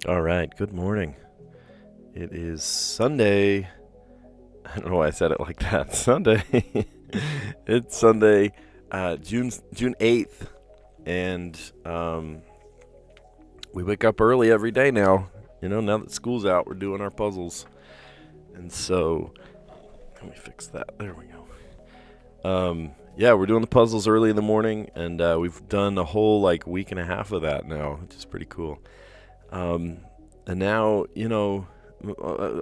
All right, good morning. It is Sunday. I don't know why I said it like that. Sunday. It's Sunday, June 8th, and we wake up early every day now. Now that school's out, we're doing our puzzles. And so, let me fix that. There we go. Yeah, we're doing the puzzles early in the morning, and we've done a whole week and a half of that now, which is pretty cool. And now,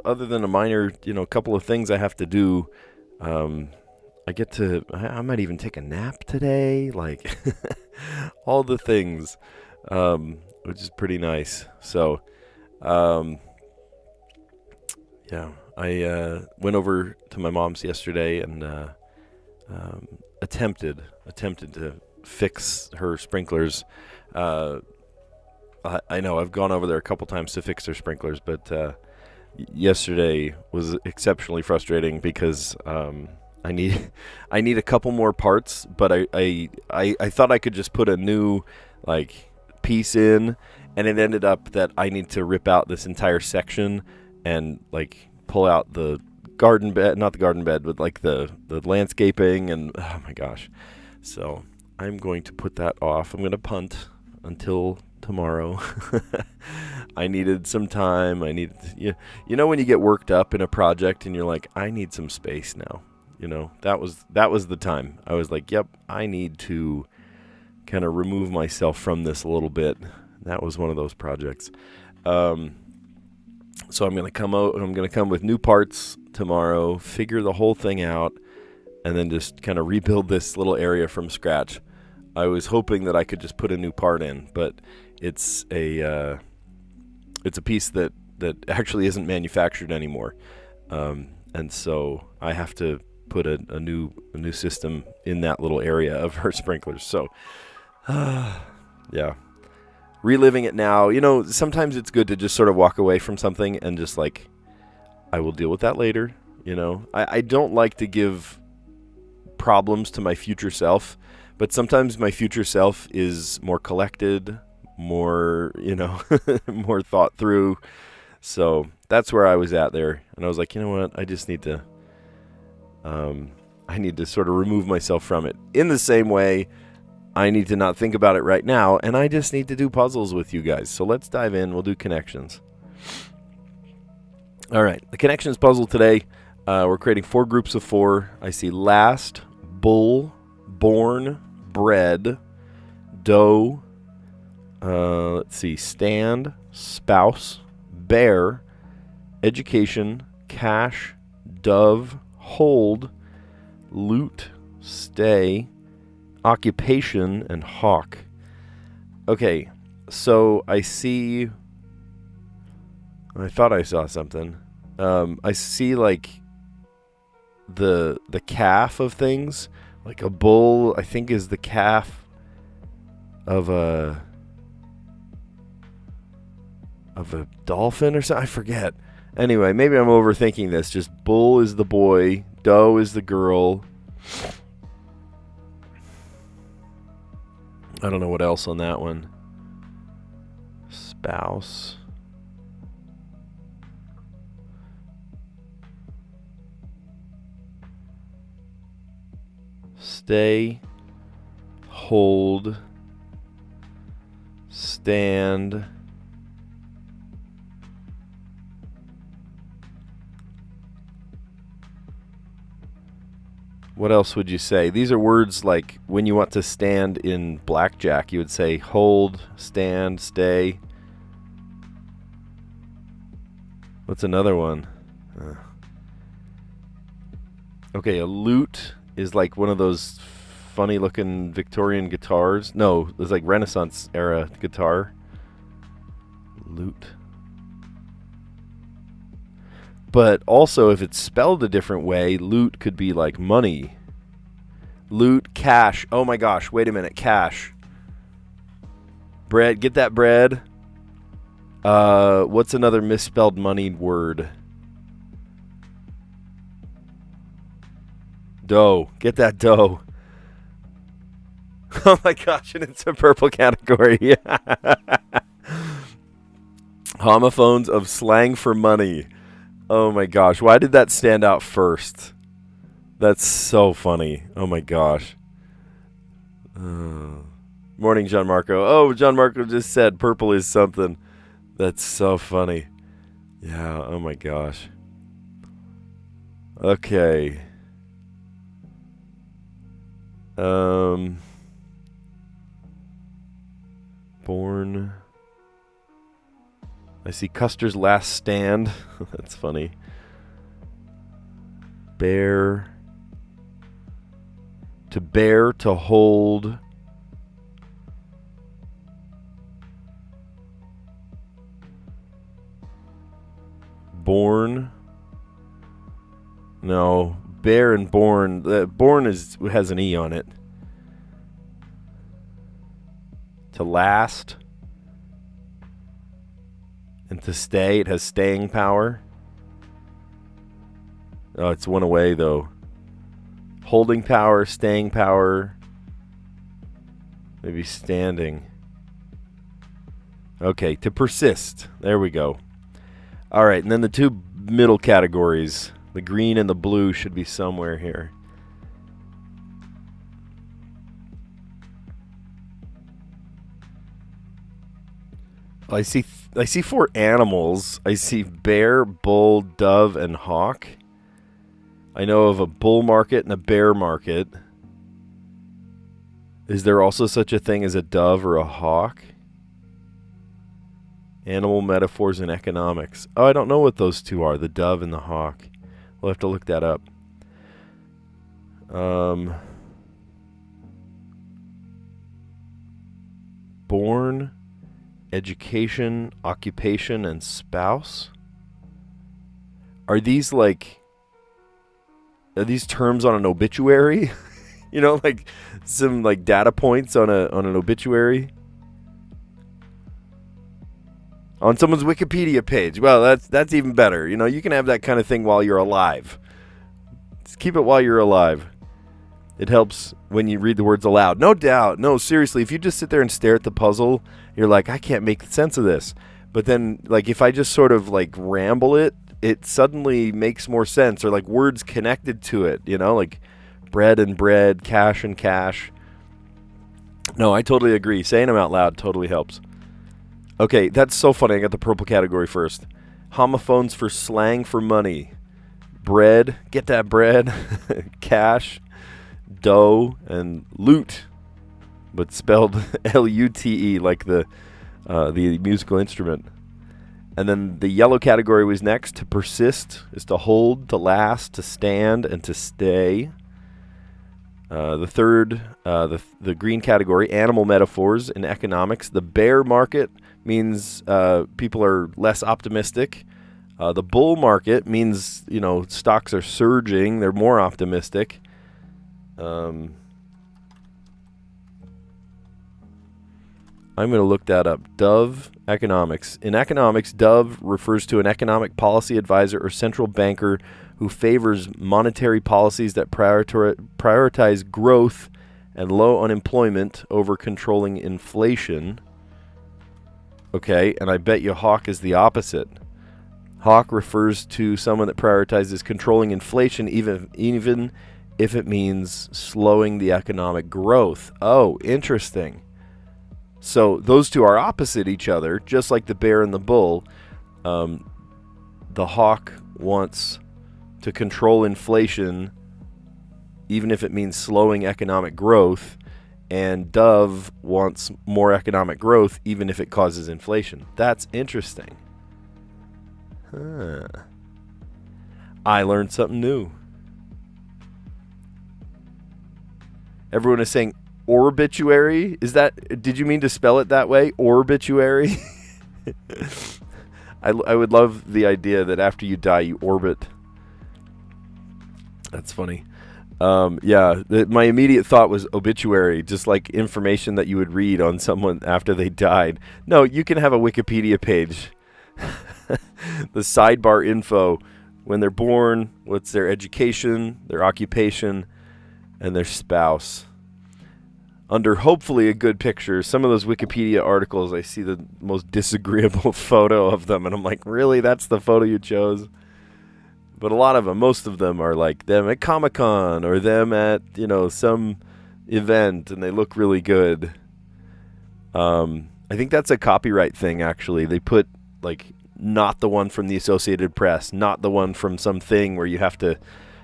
other than a minor, couple of things I have to do, I might even take a nap today, all the things, which is pretty nice. So, yeah, I went over to my mom's yesterday and attempted to fix her sprinklers. I know I've gone over there a couple times to fix their sprinklers, but yesterday was exceptionally frustrating because I need a couple more parts, but I thought I could just put a new piece in, and it ended up that I need to rip out this entire section and pull out the garden bed, not the garden bed, but the landscaping, and oh my gosh. So I'm going to put that off. I'm going to punt until tomorrow. I needed some time. When you get worked up in a project and you're like, I need some space now. That was the time. I was like, yep, I need to kind of remove myself from this a little bit. That was one of those projects. So I'm going to come out. I'm going to come with new parts tomorrow, figure the whole thing out, and then just kind of rebuild this little area from scratch. I was hoping that I could just put a new part in, but it's a piece that actually isn't manufactured anymore, and so I have to put a new system in that little area of her sprinklers. So, yeah, reliving it now. Sometimes it's good to just sort of walk away from something and just I will deal with that later. I don't like to give problems to my future self. But sometimes my future self is more collected, more, more thought through. So that's where I was at there. And I was like, you know what? I just need to, sort of remove myself from it. In the same way, I need to not think about it right now. And I just need to do puzzles with you guys. So let's dive in. We'll do connections. All right. The connections puzzle today, we're creating 4 groups of 4. I see last, bull, born, bread, doe, let's see, stand, spouse, bear, education, cash, dove, hold, loot, stay, occupation, and hawk. Okay, so I see, I thought I saw something. I see the calf of things. A bull, I think, is the calf of a dolphin or something. I forget. Anyway, maybe I'm overthinking this. Just bull is the boy, doe is the girl. I don't know what else on that one. Spouse. Stay, hold, stand, what else would you say? These are words when you want to stand in blackjack, you would say hold, stand, stay. What's another one? Okay, a lute is one of those funny looking Victorian guitars. No, it's Renaissance era guitar. Lute. But also, if it's spelled a different way, loot could be money. Loot, cash. Oh my gosh, wait a minute, cash. Bread, get that bread. What's another misspelled money word? Dough. Get that dough. Oh my gosh, and it's a purple category. Homophones of slang for money. Oh my gosh. Why did that stand out first? That's so funny. Oh my gosh. Morning, John Marco. Oh, John Marco just said purple is something. That's so funny. Yeah, oh my gosh. Okay. Born. I see Custer's Last Stand. That's funny. Bear. To bear, to hold. Born. No, bear and born. Born has an E on it. To last. And to stay, it has staying power. Oh, it's one away though. Holding power, staying power. Maybe standing. Okay, to persist. There we go. All right, and then the two middle categories, the green and the blue, should be somewhere here. I see 4 animals. I see bear, bull, dove, and hawk. I know of a bull market and a bear market. Is there also such a thing as a dove or a hawk? Animal metaphors in economics. Oh, I don't know what those two are, the dove and the hawk. We'll have to look that up. Born, education, occupation, and spouse. Are these terms on an obituary? You know, like some like data points on an obituary? On someone's Wikipedia page. Well, that's even better. You know, you can have that kind of thing while you're alive. Just keep it while you're alive. It helps when you read the words aloud. No doubt. No, seriously, if you just sit there and stare at the puzzle, you're like, I can't make sense of this. But then, like, if I just sort of, like, ramble it, it suddenly makes more sense. Or, like, words connected to it, you know? Like, bread and bread, cash and cash. No, I totally agree. Saying them out loud totally helps. Okay, that's so funny. I got the purple category first. Homophones for slang for money. Bread, get that bread. Cash, dough, and loot, but spelled L-U-T-E, like the musical instrument. And then the yellow category was next. To persist is to hold, to last, to stand, and to stay. The third, the green category, animal metaphors in economics. The bear market means people are less optimistic. The bull market means, you know, stocks are surging. They're more optimistic. I'm going to look that up. Dove economics. In economics, Dove refers to an economic policy advisor or central banker who favors monetary policies that prioritize growth and low unemployment over controlling inflation. Okay, and I bet you hawk is the opposite. Hawk refers to someone that prioritizes controlling inflation even if it means slowing the economic growth. Oh, interesting. So those two are opposite each other, just like the bear and the bull. The hawk wants to control inflation even if it means slowing economic growth, and dove wants more economic growth even if it causes inflation. That's interesting. Huh. I learned something new. Everyone is saying orbituary. Did you mean to spell it that way? Orbituary? I would love the idea that after you die, you orbit. That's funny. My immediate thought was obituary, just like information that you would read on someone after they died. No, you can have a Wikipedia page. The sidebar info, when they're born, what's their education, their occupation, and their spouse. under hopefully a good picture. Some of those Wikipedia articles, I see the most disagreeable photo of them, and I'm like, really? That's the photo you chose? But a lot of them, most of them are like them at Comic-Con or them at, you know, some event, and they look really good. I think that's a copyright thing, actually. They put, like, not the one from the Associated Press, not the one from something where you have to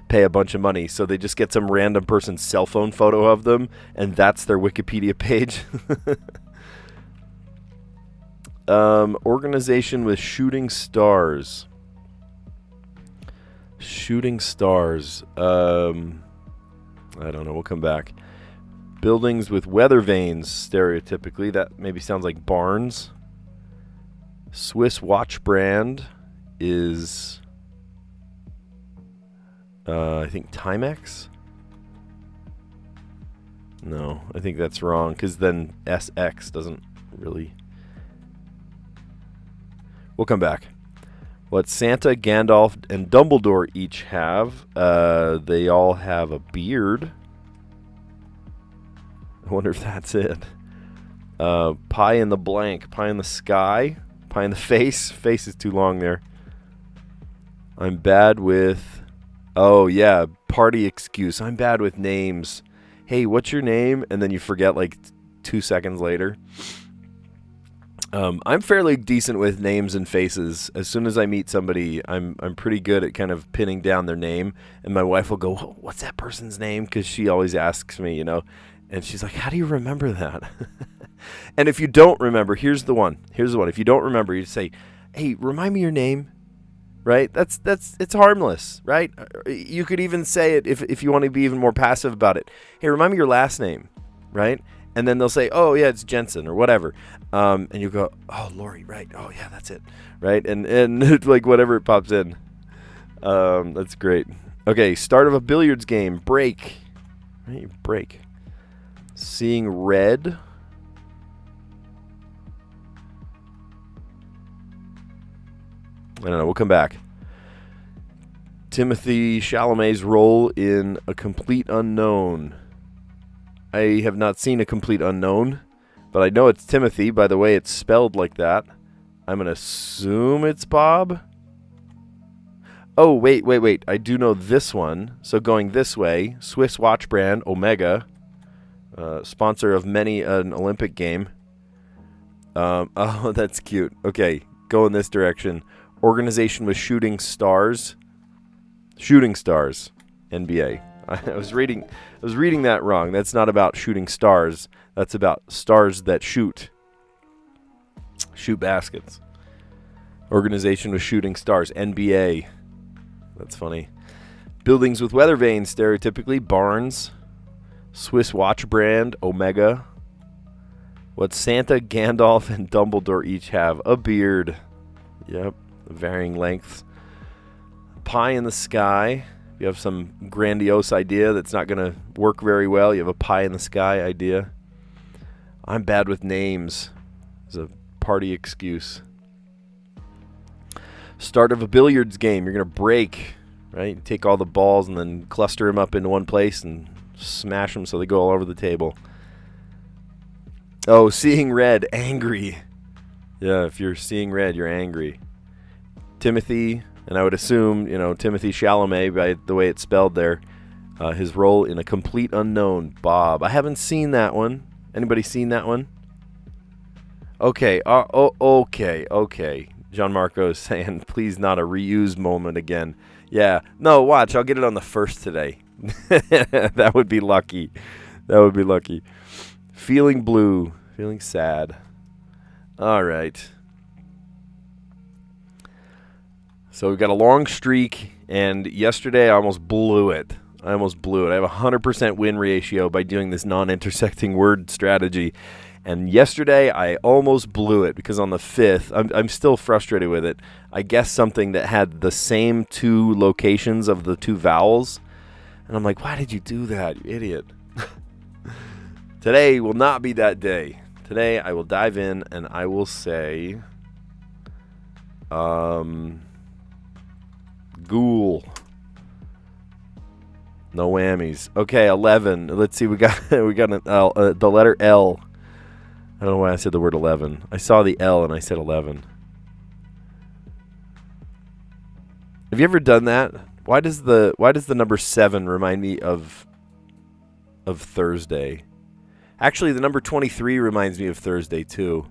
pay a bunch of money. So they just get some random person's cell phone photo of them, and that's their Wikipedia page. Organization with shooting stars. Shooting stars. I don't know. We'll come back. Buildings with weather vanes, stereotypically. That maybe sounds like barns. Swiss watch brand is, I think, Timex? No, I think that's wrong, because then SX doesn't really... We'll come back. What Santa, Gandalf, and Dumbledore each have, they all have a beard. I wonder if that's it. Pie in the blank. Pie in the sky. Pie in the face. Face is too long there. I'm bad with... Oh, yeah. Party excuse. I'm bad with names. Hey, what's your name? And then you forget like 2 seconds later. I'm fairly decent with names and faces. As soon as I meet somebody, I'm pretty good at kind of pinning down their name. And my wife will go, what's that person's name? Because she always asks me, you know. And she's like, how do you remember that? And if you don't remember, here's the one. If you don't remember, you say, hey, remind me your name. Right? It's harmless, right? You could even say it if you want to be even more passive about it. Hey, remind me your last name, right? And then they'll say, oh, yeah, it's Jensen or whatever. And you go, oh, Lori, right. Oh, yeah, that's it, right? And like whatever it pops in. That's great. Okay, start of a billiards game. Break. Right, break. Seeing red. I don't know. We'll come back. Timothy Chalamet's role in A Complete Unknown. I have not seen A Complete Unknown, but I know it's Timothy by the way it's spelled like that. I'm going to assume it's Bob. Oh, wait. I do know this one. So going this way, Swiss watch brand, Omega, sponsor of many an Olympic game. Oh, that's cute. Okay, go in this direction. Organization with shooting stars. Shooting stars. NBA. I was reading that wrong. That's not about shooting stars. That's about stars that shoot. Shoot baskets. Organization with shooting stars. NBA. That's funny. Buildings with weather vanes, stereotypically. Barns. Swiss watch brand. Omega. What Santa, Gandalf, and Dumbledore each have. A beard. Yep. Varying lengths. Pie in the sky. You have some grandiose idea that's not going to work very well. You have a pie in the sky idea. I'm bad with names. It's a party excuse. Start of a billiards game. You're going to break, right? Take all the balls and then cluster them up into one place and smash them so they go all over the table. Oh, seeing red. Angry. Yeah, if you're seeing red, you're angry. Timothy, and I would assume, you know, Timothy Chalamet, by the way it's spelled there, his role in A Complete Unknown, Bob. I haven't seen that one. Anybody seen that one? Okay, okay. John Marco is saying, please not a reuse moment again. Yeah, no, watch, I'll get it on the first today. That would be lucky. Feeling blue, feeling sad. All right. So we've got a long streak, and yesterday I almost blew it. I have a 100% win ratio by doing this non-intersecting word strategy. And yesterday I almost blew it because on the 5th, I'm still frustrated with it. I guessed something that had the same 2 locations of the 2 vowels. And I'm like, why did you do that, you idiot? Today will not be that day. Today I will dive in and I will say... Ghoul. No whammies. Okay, 11. Let's see. We got we got an L, the letter L. I don't know why I said the word 11. I saw the L and I said 11. Have you ever done that? Why does the number 7 remind me of Thursday? Actually, the number 23 reminds me of Thursday too.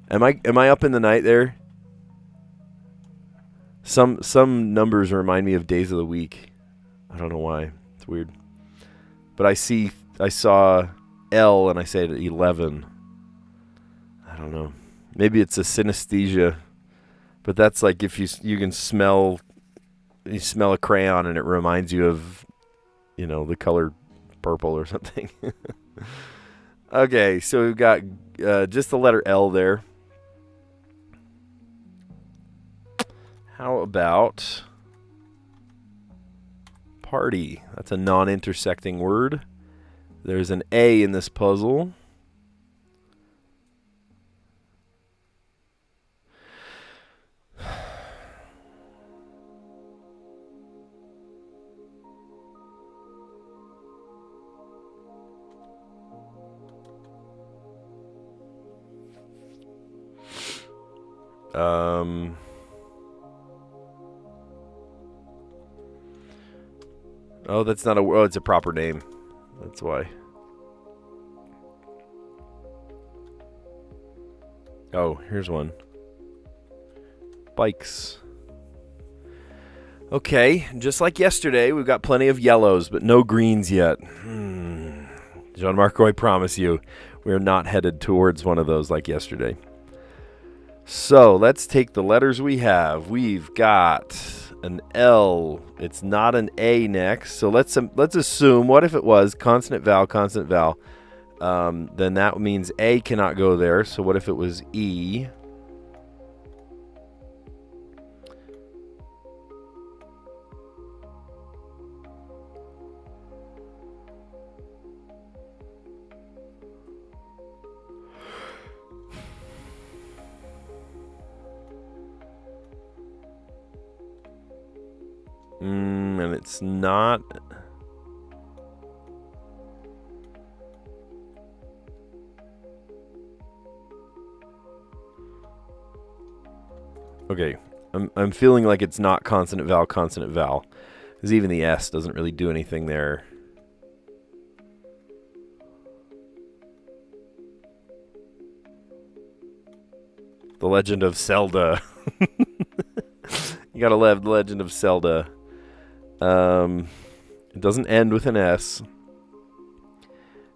Am I up in the night there? Some numbers remind me of days of the week. I don't know why. It's weird. But I saw L and I said 11. I don't know. Maybe it's a synesthesia. But that's like if you can smell a crayon and it reminds you of, the color purple or something. Okay, so we've got just the letter L there. How about party? That's a non-intersecting word. There's an A in this puzzle. Oh, that's not it's a proper name. That's why. Oh, here's one. Bikes. Okay, just like yesterday, we've got plenty of yellows, but no greens yet. Jean-Marc, I promise you, we're not headed towards one of those like yesterday. So let's take the letters we have. We've got an L. It's not an A next. So let's assume, what if it was consonant, vowel, consonant, vowel? Then that means A cannot go there. So what if it was E? And it's not. Okay, I'm feeling like it's not consonant, vowel, consonant, vowel. Because even the S doesn't really do anything there. The Legend of Zelda. You gotta love The Legend of Zelda. It doesn't end with an S.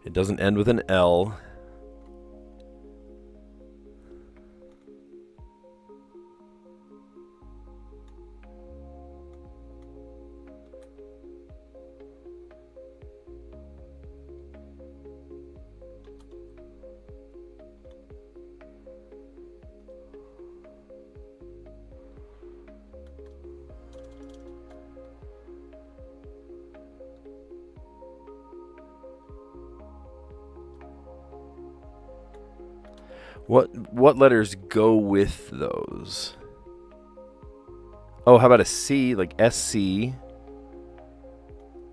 It doesn't end with an L. What letters go with those? Oh, how about a C, like SC?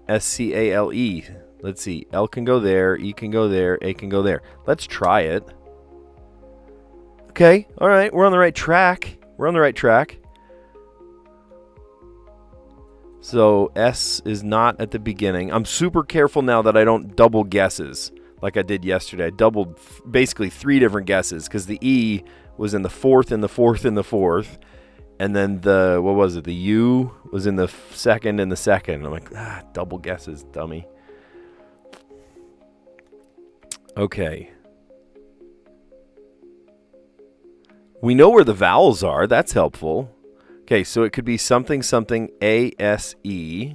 SCALE. Let's see. L can go there, E can go there, A can go there. Let's try it. Okay, all right, we're on the right track. So S is not at the beginning. I'm super careful now that I don't double guesses like I did yesterday. I doubled basically 3 different guesses because the E was in the 4th and the 4th and the 4th. And then the U was in the 2nd and the 2nd. I'm like, double guesses, dummy. Okay. We know where the vowels are. That's helpful. Okay, so it could be something, something, A-S-E.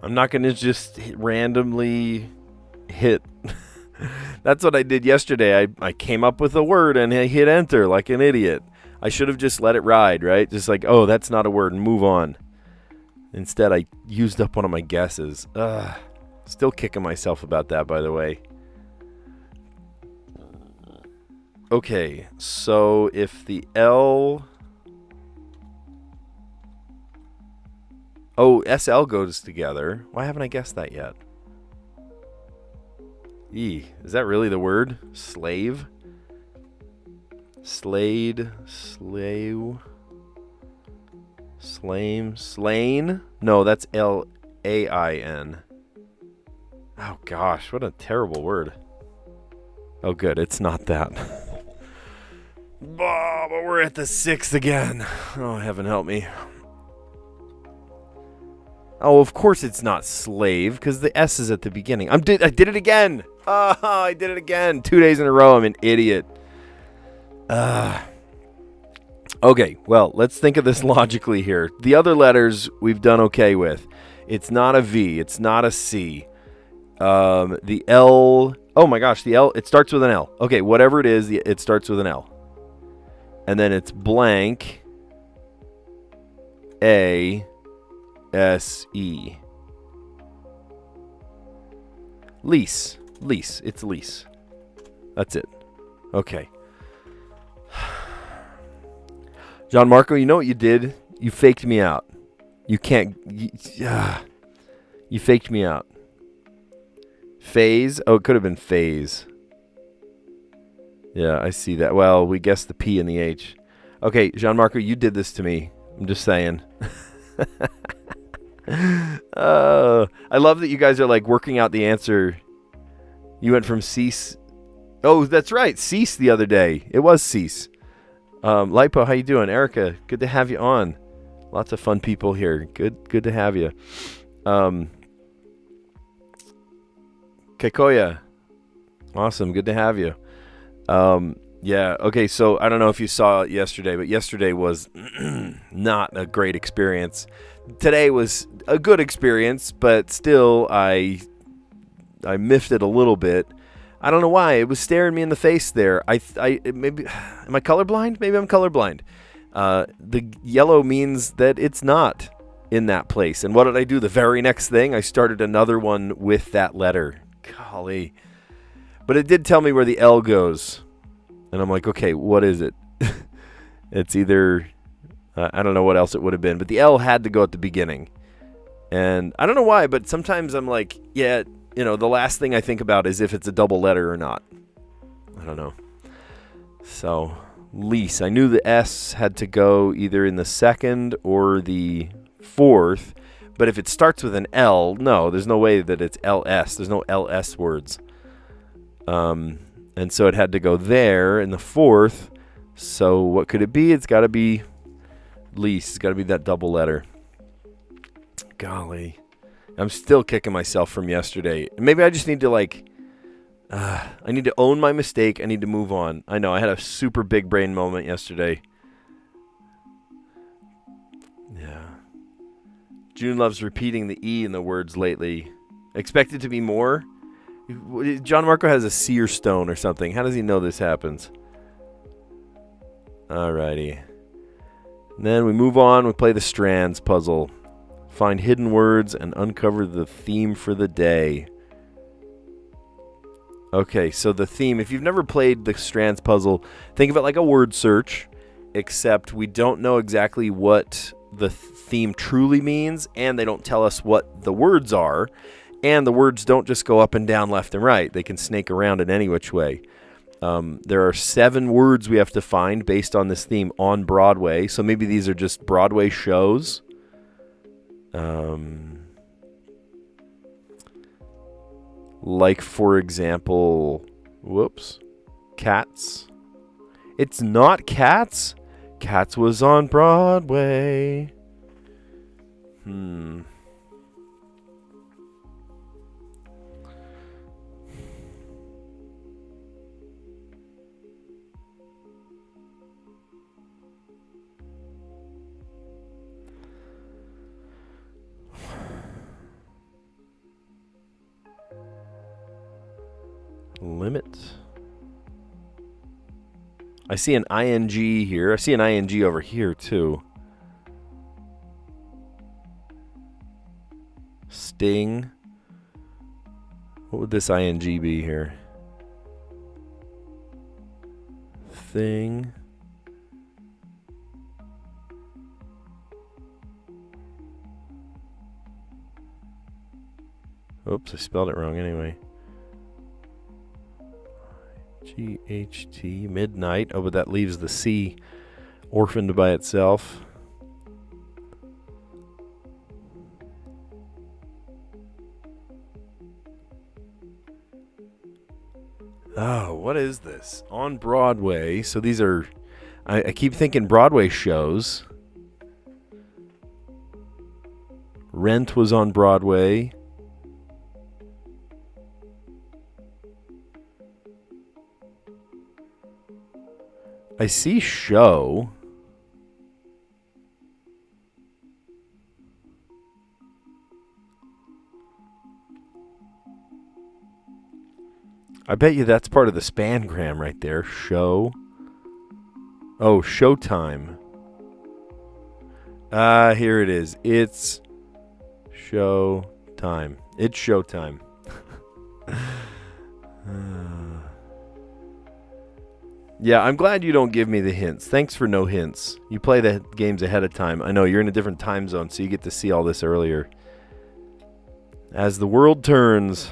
I'm not going to just randomly hit. That's what I did yesterday. I came up with a word and I hit enter like an idiot. I should have just let it ride, right? Just like, oh, that's not a word, and move on. Instead, I used up one of my guesses. Still kicking myself about that, by the way. Okay, so if the L... Oh, SL goes together. Why haven't I guessed that yet? Is that really the word? Slave? Slade? Slave? Slame? Slain? No, that's L-A-I-N. Oh, gosh, what a terrible word. Oh, good, it's not that. But we're at the 6th again. Oh, heaven help me. Oh, of course it's not slave, because the S is at the beginning. I did it again. Oh, I did it again. 2 days in a row. I'm an idiot. Okay, well, let's think of this logically here. The other letters we've done okay with. It's not a V. It's not a C. The L... Oh, my gosh, the L... It starts with an L. Okay, whatever it is, it starts with an L. And then it's blank A... S-E. Lease. Lease. It's lease. That's it. Okay. John Marco, you know what you did? You faked me out. You can't... You faked me out. Phase? Oh, it could have been phase. Yeah, I see that. Well, we guessed the P and the H. Okay, Jean Marco, you did this to me. I'm just saying. I love that you guys are like working out the answer. You went from cease. Oh, that's right. Cease the other day. It was cease. Lipo, how you doing? Erica, good to have you on. Lots of fun people here. Good to have you. Kekoya. Awesome. Good to have you. Yeah. Okay. So I don't know if you saw it yesterday, but yesterday was not a great experience. Today was a good experience, but still I miffed it a little bit. I don't know why. It was staring me in the face there. Maybe am I colorblind? Maybe I'm colorblind. The yellow means that it's not in that place. And what did I do? The very next thing, I started another one with that letter. Golly. But it did tell me where the L goes. And I'm like, okay, what is it? It's either... I don't know what else it would have been, but the L had to go at the beginning. And I don't know why, but sometimes I'm like, yeah, the last thing I think about is if it's a double letter or not. I don't know. So, lease. I knew the S had to go either in the 2nd or the 4th, but if it starts with an L, no, there's no way that it's LS. There's no LS words. And so it had to go there in the 4th. So what could it be? It's got to be... lease. It's got to be that double letter. Golly. I'm still kicking myself from yesterday. Maybe I just need to I need to own my mistake. I need to move on. I know I had a super big brain moment yesterday. Yeah. June loves repeating the E in the words lately. Expect it to be more? John Marco has a seer stone or something. How does he know this happens? Alrighty. And then we move on. We play the Strands puzzle. Find hidden words and uncover the theme for the day. Okay, so the theme, if you've never played the Strands puzzle, think of it like a word search, except we don't know exactly what the theme truly means, and they don't tell us what the words are, and the words don't just go up and down, left and right. They can snake around in any which way. There are 7 words we have to find based on this theme on Broadway. So maybe these are just Broadway shows. Like, for example, Cats. It's not Cats. Cats was on Broadway. Limit. I see an ing here. I see an ing over here too. Sting. What would this ing be here? Thing. Oops, I spelled it wrong anyway. GHT, midnight. Oh, but that leaves the C orphaned by itself. Oh, what is this? On Broadway. So these are... I keep thinking Broadway shows. Rent was on Broadway. I see show. I bet you that's part of the spangram right there. Show. Oh, Showtime. Here it is. It's Showtime. It's Showtime. Yeah, I'm glad you don't give me the hints. Thanks for no hints. You play the games ahead of time. I know you're in a different time zone, so you get to see all this earlier. As the world turns.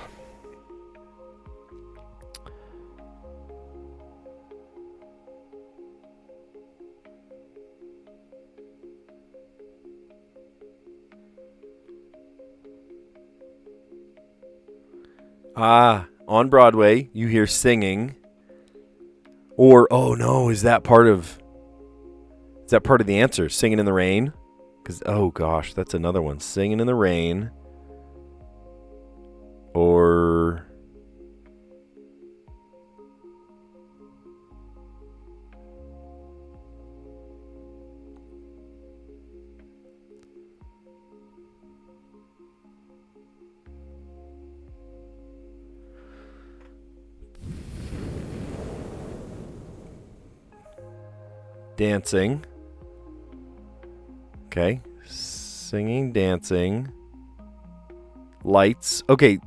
On Broadway, you hear singing. Or, oh no, is that part of the answer? Singing in the Rain? Because, oh gosh, that's another one. Singing in the Rain. Or... dancing. Okay. Singing, dancing. Lights. Okay.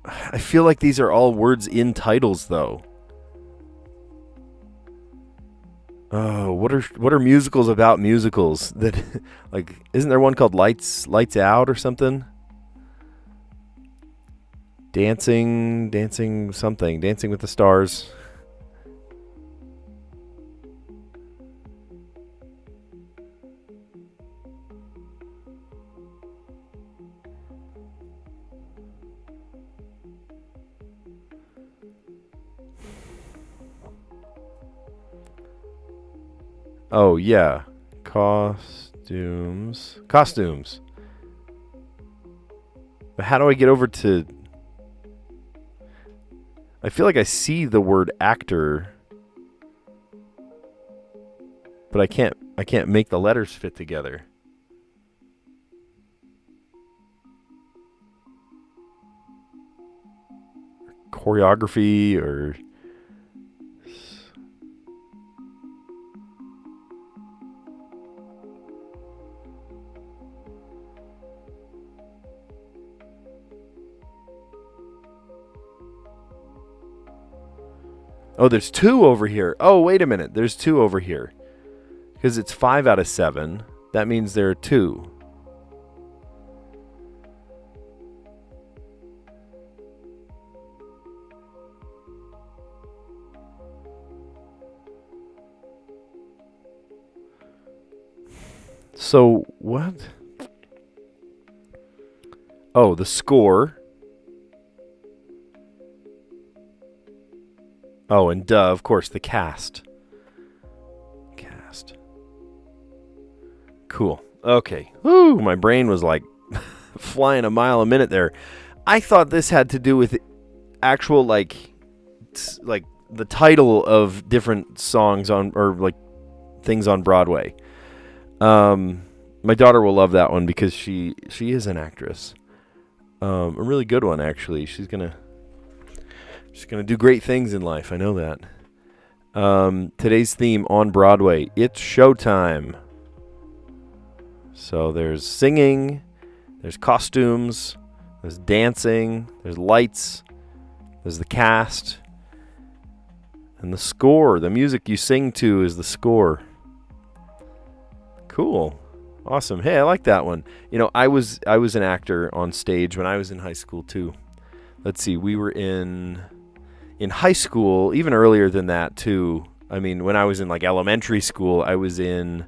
I feel like these are all words in titles, though. Oh, what are musicals about musicals? That, like, isn't there one called Lights Out or something? Dancing something. Dancing with the Stars. Oh, yeah. Costumes. But how do I get over to... I feel like I see the word actor, but I can't make the letters fit together. Choreography or... Oh, there's 2 over here. Oh, wait a minute. There's 2 over here. Because it's 5 out of 7. That means there are 2. So, what? Oh, the score. Oh, and of course, the cast. Cool. Okay. Woo, my brain was like flying a mile a minute there. I thought this had to do with actual, like the title of different songs on, or like things on Broadway. my daughter will love that one because she is an actress. A really good one, actually. She's gonna do great things in life. I know that. Today's theme on Broadway. It's showtime. So there's singing, there's costumes, there's dancing, there's lights, there's the cast, and the score. The music you sing to is the score. Cool. Awesome. Hey, I like that one. You know, I was an actor on stage when I was in high school too. Let's see, we were in high school, even earlier than that too. I mean, when I was in like elementary school, I was in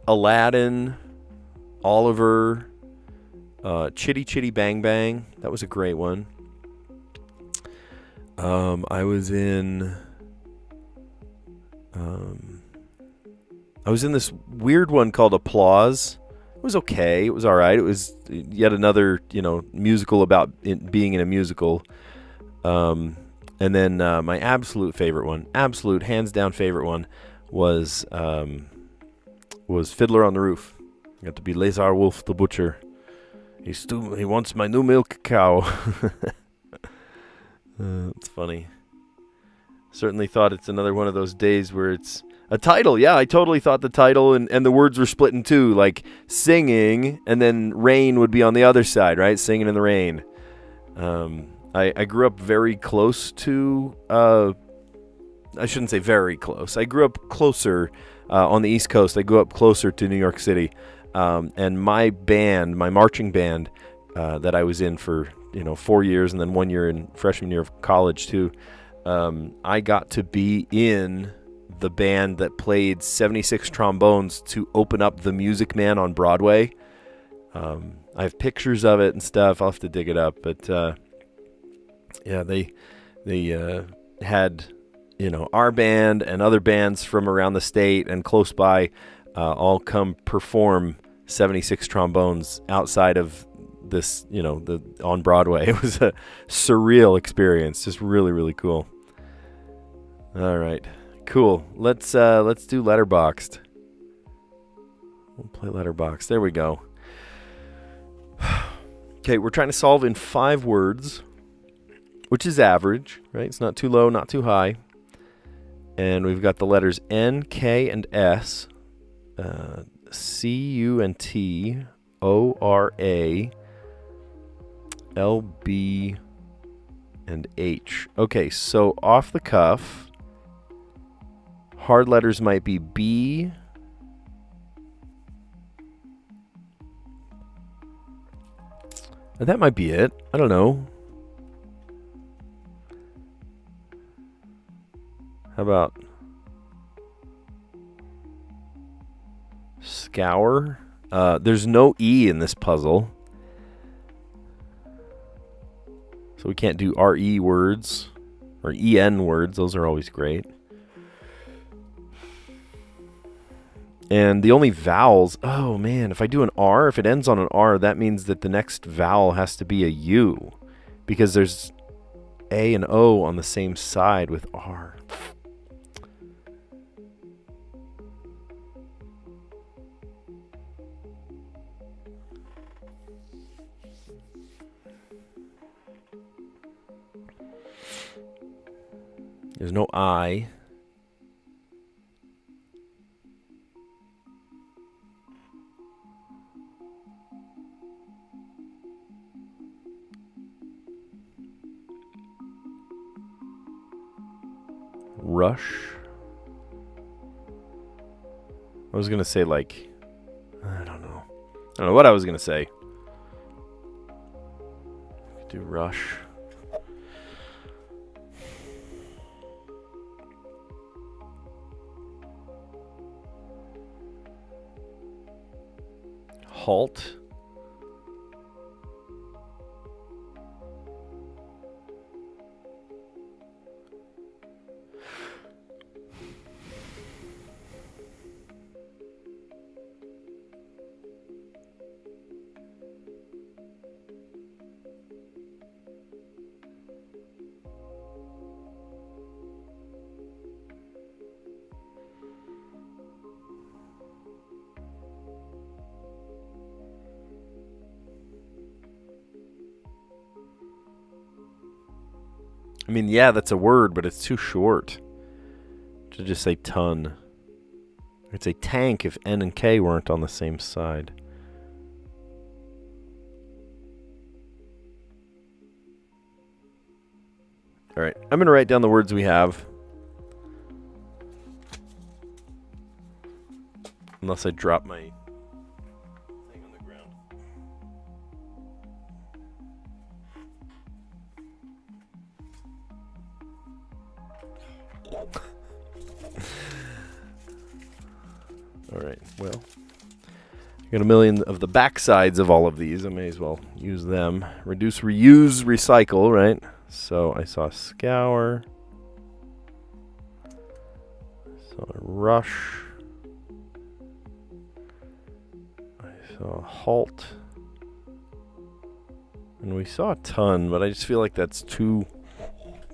Aladdin, Oliver, Chitty Chitty Bang Bang. That was a great one. I was in this weird one called Applause. It was okay. It was all right. It was yet another, musical about it being in a musical. And then my absolute favorite one, hands down favorite one, was Fiddler on the Roof. I got to be Lazar Wolf the Butcher. He wants my new milk cow. It's funny. Certainly thought it's another one of those days where it's a title. Yeah, I totally thought the title and the words were split in two, like singing and then rain would be on the other side, right? Singing in the rain. I grew up very close to, I shouldn't say very close. I grew up closer on the East Coast. I grew up closer to New York City. And my marching band that I was in for 4 years and then 1 year in freshman year of college too, I got to be in the band that played 76 trombones to open up The Music Man on Broadway. I have pictures of it and stuff. I'll have to dig it up, but yeah, they had our band and other bands from around the state and close by all come perform 76 trombones outside of this, on Broadway. It was a surreal experience, just really, really cool. All right, cool. Let's do Letterboxd. We'll play Letterboxd. There we go. Okay, we're trying to solve in 5 words, which is average, right? It's not too low, not too high. And we've got the letters N, K, and S, C, U, and T, O, R, A, L, B, and H. Okay, so off the cuff, hard letters might be B, that might be it. I don't know. How about scour? There's no E in this puzzle. So we can't do RE words or EN words. Those are always great. And the only vowels, oh man, if I do an R, if it ends on an R, that means that the next vowel has to be a U, because there's A and O on the same side with R. There's no I. Rush. I was going to say like, I don't know what I was going to say. Do rush. Halt. I mean, yeah, that's a word, but it's too short to just say ton. It's a tank if N and K weren't on the same side. All right, I'm going to write down the words we have. Unless I drop my thing on the ground. All right, well, I got a million of the back sides of all of these. I may as well use them. Reduce, reuse, recycle, right? So I saw scour. I saw rush. I saw halt. And we saw a ton, but I just feel like that's too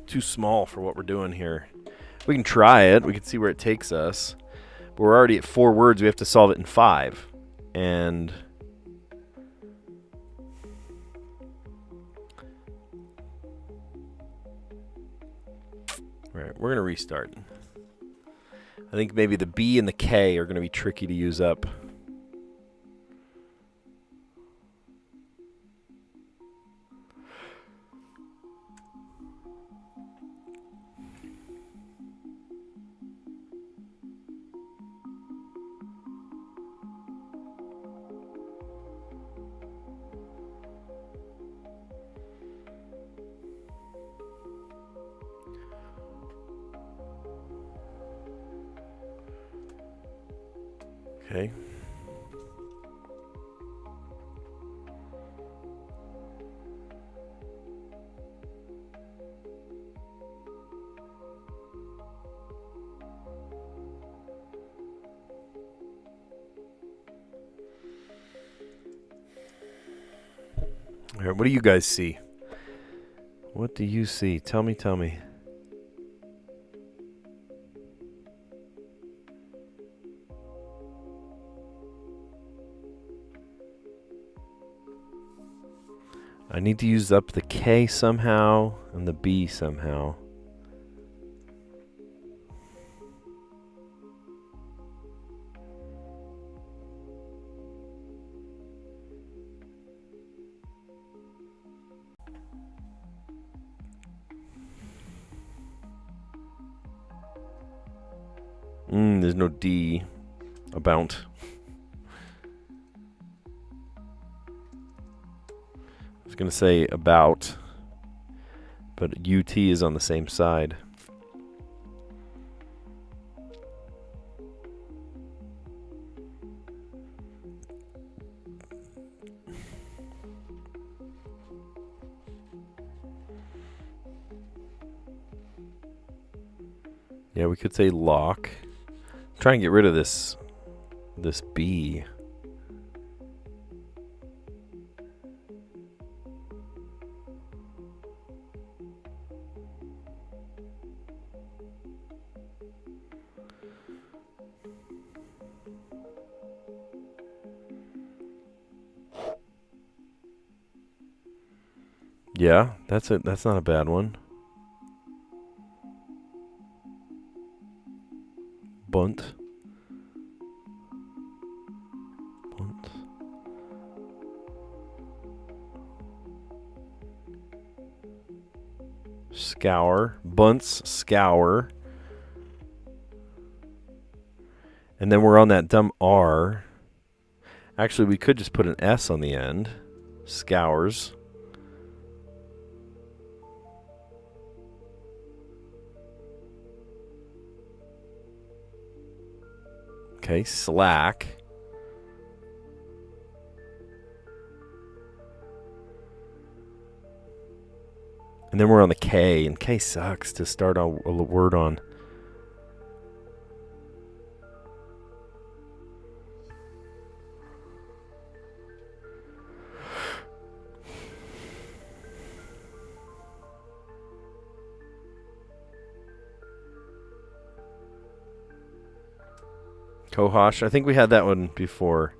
small for what we're doing here. We can try it. We can see where it takes us. But we're already at 4 words. We have to solve it in 5. And all right, we're going to restart. I think maybe the B and the K are going to be tricky to use up. Okay. All right, what do you guys see? What do you see? Tell me, tell me. I need to use up the K somehow and the B somehow. There's no D. About. I was going to say about, but UT is on the same side. Yeah, we could say lock. Try and get rid of this B. Yeah, that's it. That's not a bad one. Bunt. Bunt. Scour. Bunts. Scour. And then we're on that dumb R. Actually, we could just put an S on the end. Scours. Okay, slack. And then we're on the K, and K sucks to start a word on. Kohosh. I think we had that one before.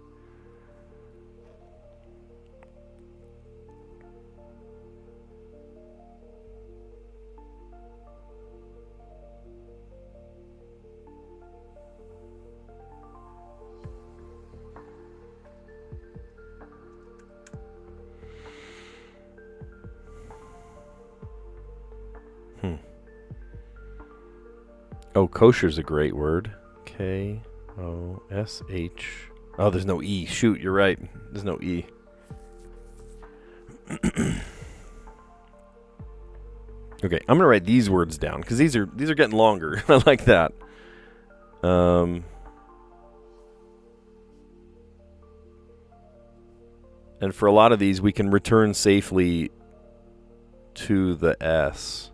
Oh, kosher's a great word. K-O-S-H. Oh, there's no E. Shoot, you're right. There's no E. Okay, I'm gonna write these words down because these are getting longer. I like that. And for a lot of these, we can return safely to the S.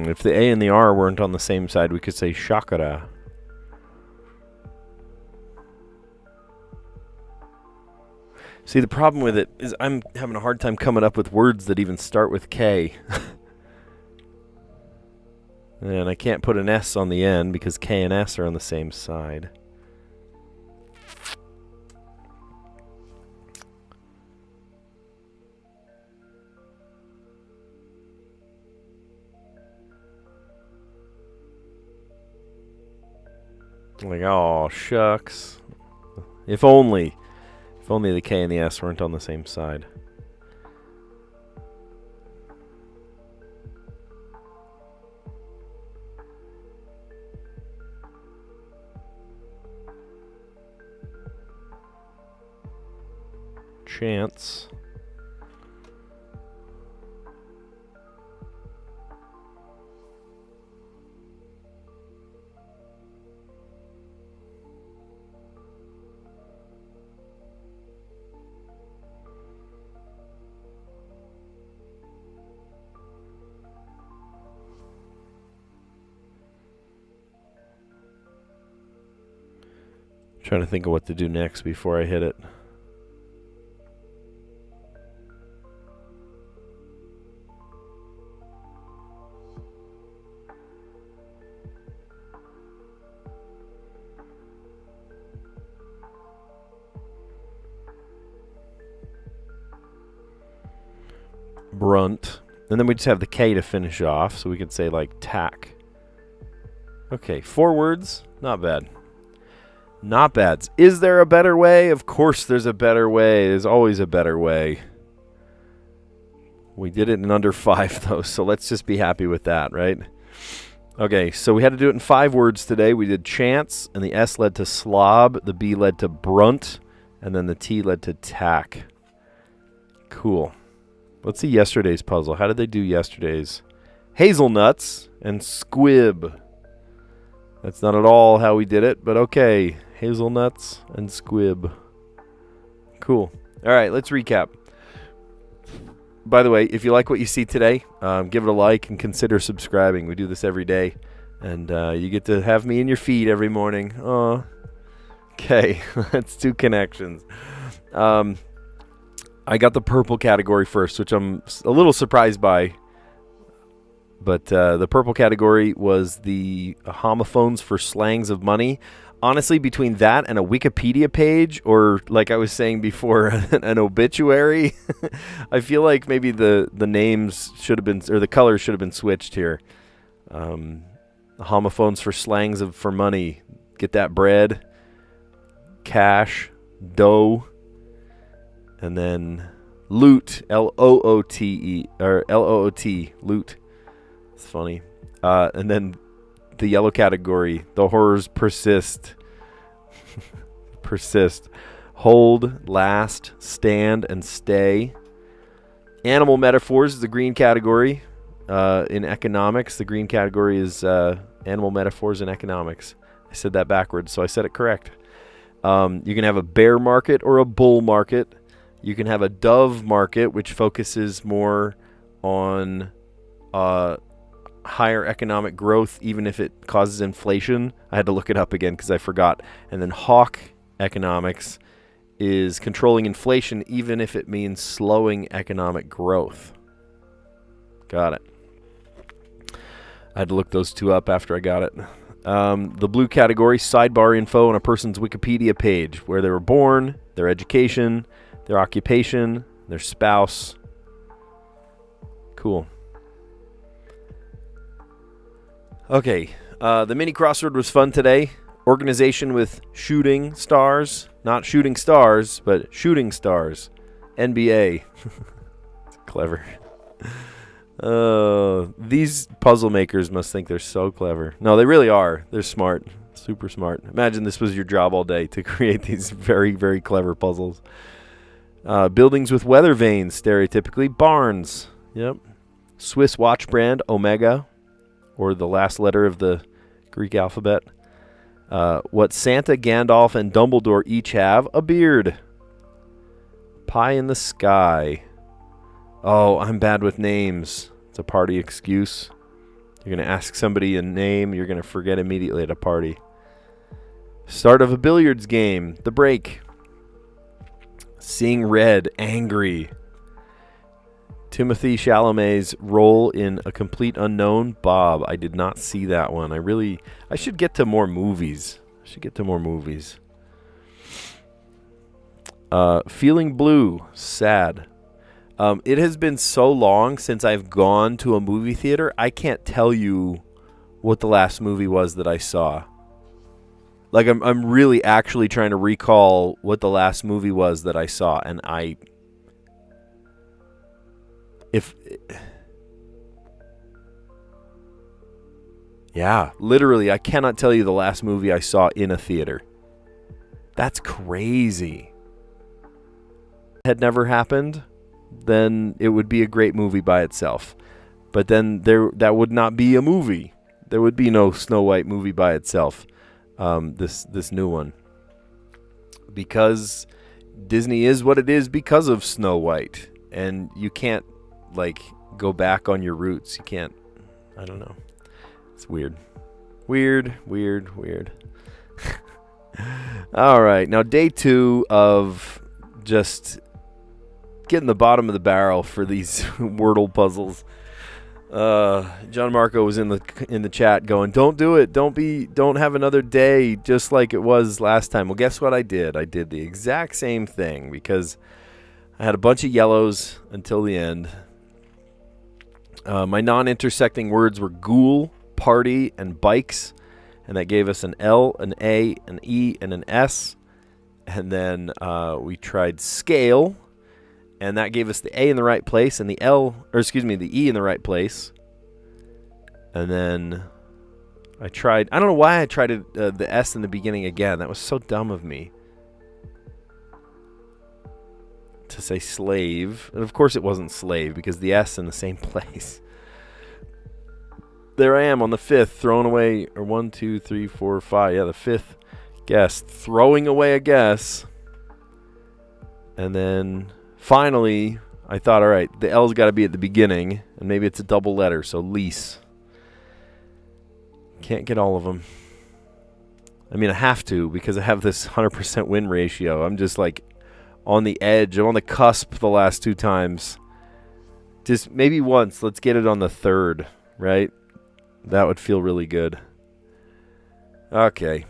If the A and the R weren't on the same side, we could say chakra. See, the problem with it is I'm having a hard time coming up with words that even start with K. And I can't put an S on the end because K and S are on the same side. Like, oh, shucks. If only the K and the S weren't on the same side. Chance. Trying to think of what to do next before I hit it. Brunt. And then we just have the K to finish off, so we could say like tack. Okay, 4 words. Not bad. Not bad. Is there a better way? Of course there's a better way. There's always a better way. We did it in under 5 though, so let's just be happy with that, right? Okay, so we had to do it in 5 words today. We did chance, and the S led to slob, the B led to brunt, and then the T led to tack. Cool. Let's see yesterday's puzzle. How did they do yesterday's? Hazelnuts and squib. That's not at all how we did it, but okay. Hazelnuts and squib. Cool. All right, let's recap. By the way, if you like what you see today, give it a like and consider subscribing. We do this every day, and you get to have me in your feed every morning. Oh, okay. That's 2 connections. I got the purple category first, which I'm a little surprised by. But the purple category was the homophones for slangs of money. Honestly, between that and a Wikipedia page, or like I was saying before, an obituary, I feel like maybe the names should have been, or the colors should have been switched here. Homophones for slangs for money. Get that bread, cash, dough, and then loot, L-O-O-T-E, or L-O-O-T, loot. It's funny. And then the yellow category, the horrors persist. Persist. Hold, last, stand, and stay. Animal metaphors is the green category. In economics, the green category is animal metaphors in economics. I said that backwards, so I said it correct. You can have a bear market or a bull market. You can have a dove market, which focuses more on higher economic growth, even if it causes inflation. I had to look it up again because I forgot. And then hawk economics is controlling inflation, even if it means slowing economic growth. Got it. I had to look those two up after I got it. The blue category, sidebar info on a person's Wikipedia page, where they were born, their education, their occupation, their spouse. Cool. Okay, the mini crossword was fun today. Organization with shooting stars. Not shooting stars, but shooting stars. NBA. Clever. These puzzle makers must think they're so clever. No, they really are. They're smart. Super smart. Imagine this was your job all day to create these very, very clever puzzles. Buildings with weather vanes, stereotypically. Barns. Yep. Swiss watch brand, Omega, or the last letter of the Greek alphabet. What Santa, Gandalf, and Dumbledore each have, a beard. Pie in the sky. Oh, I'm bad with names. It's a party excuse. You're going to ask somebody a name, you're going to forget immediately at a party. Start of a billiards game, the break. Seeing red, angry. Timothy Chalamet's role in A Complete Unknown, Bob. I did not see that one. I should get to more movies. Feeling blue, sad. It has been so long since I've gone to a movie theater, I can't tell you what the last movie was that I saw. Like, I'm really actually trying to recall what the last movie was that I saw, and yeah, literally, I cannot tell you the last movie I saw in a theater. That's crazy. Had never happened, then it would be a great movie by itself. But then that would not be a movie. There would be no Snow White movie by itself. This new one. Because Disney is what it is because of Snow White. And you can't, like, go back on your roots. You can't, I don't know. It's weird. Weird. All right. Now, day 2 of just getting the bottom of the barrel for these Wordle puzzles. John Marco was in the chat going, "Don't do it. Don't have another day just like it was last time." Well, guess what I did? I did the exact same thing because I had a bunch of yellows until the end. My non-intersecting words were ghoul, party, and bikes, and that gave us an L, an A, an E, and an S. And then we tried scale, and that gave us the A in the right place and the E in the right place. And then I don't know why I tried the S in the beginning again. That was so dumb of me to say slave. And of course it wasn't slave because the S in the same place. There I am on the 5th, throwing away, or 1, 2, 3, 4, 5. Yeah, the 5th guess, throwing away a guess. And then finally, I thought, all right, the L's got to be at the beginning, and maybe it's a double letter, so lease. Can't get all of them. I mean, I have to because I have this 100% win ratio. I'm just like on the edge. I'm on the cusp the last 2 times. Just maybe once. Let's get it on the 3rd, right? That would feel really good. Okay.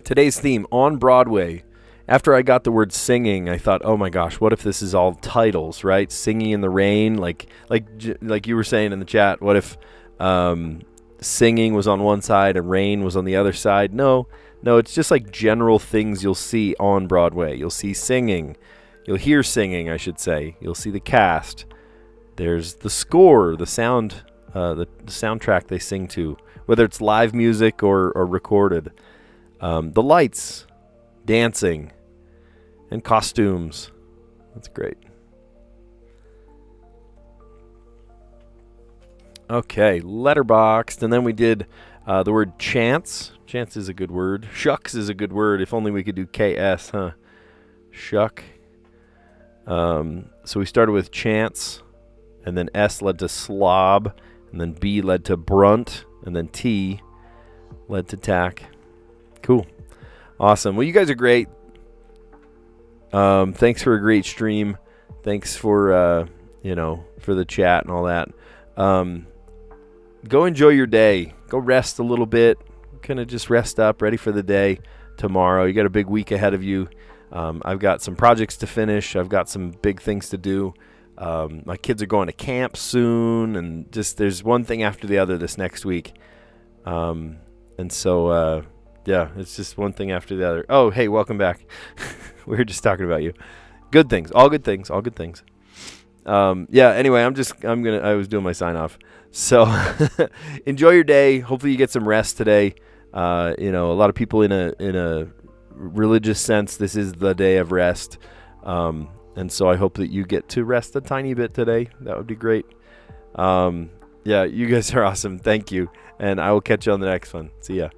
Today's theme, on Broadway. After I got the word singing, I thought, oh my gosh, what if this is all titles, right? Singing in the Rain, like you were saying in the chat. What if singing was on one side and rain was on the other side? No, it's just like general things you'll see on Broadway. You'll see singing. You'll hear singing, I should say. You'll see the cast. There's the score, the sound, the soundtrack they sing to, whether it's live music or recorded. The lights, dancing, and costumes. That's great. Okay, letterboxed, and then we did the word chance. Chance is a good word. Shucks is a good word. If only we could do KS, huh? Shuck. So we started with chance, and then S led to slob, and then B led to brunt, and then T led to tack. Cool. Awesome. Well, you guys are great. Thanks for a great stream. Thanks for, for the chat and all that. go enjoy your day. Go rest a little bit. Kind of just rest up, ready for the day tomorrow. You got a big week ahead of you. I've got some projects to finish. I've got some big things to do. My kids are going to camp soon, and just there's one thing after the other this next week. And so, yeah, it's just one thing after the other. Oh, hey, welcome back. We were just talking about you. Good things, all good things, all good things. Yeah, anyway, I was doing my sign off. So enjoy your day. Hopefully you get some rest today. A lot of people in a religious sense, this is the day of rest. And so I hope that you get to rest a tiny bit today. That would be great. Yeah, you guys are awesome. Thank you. And I will catch you on the next one. See ya.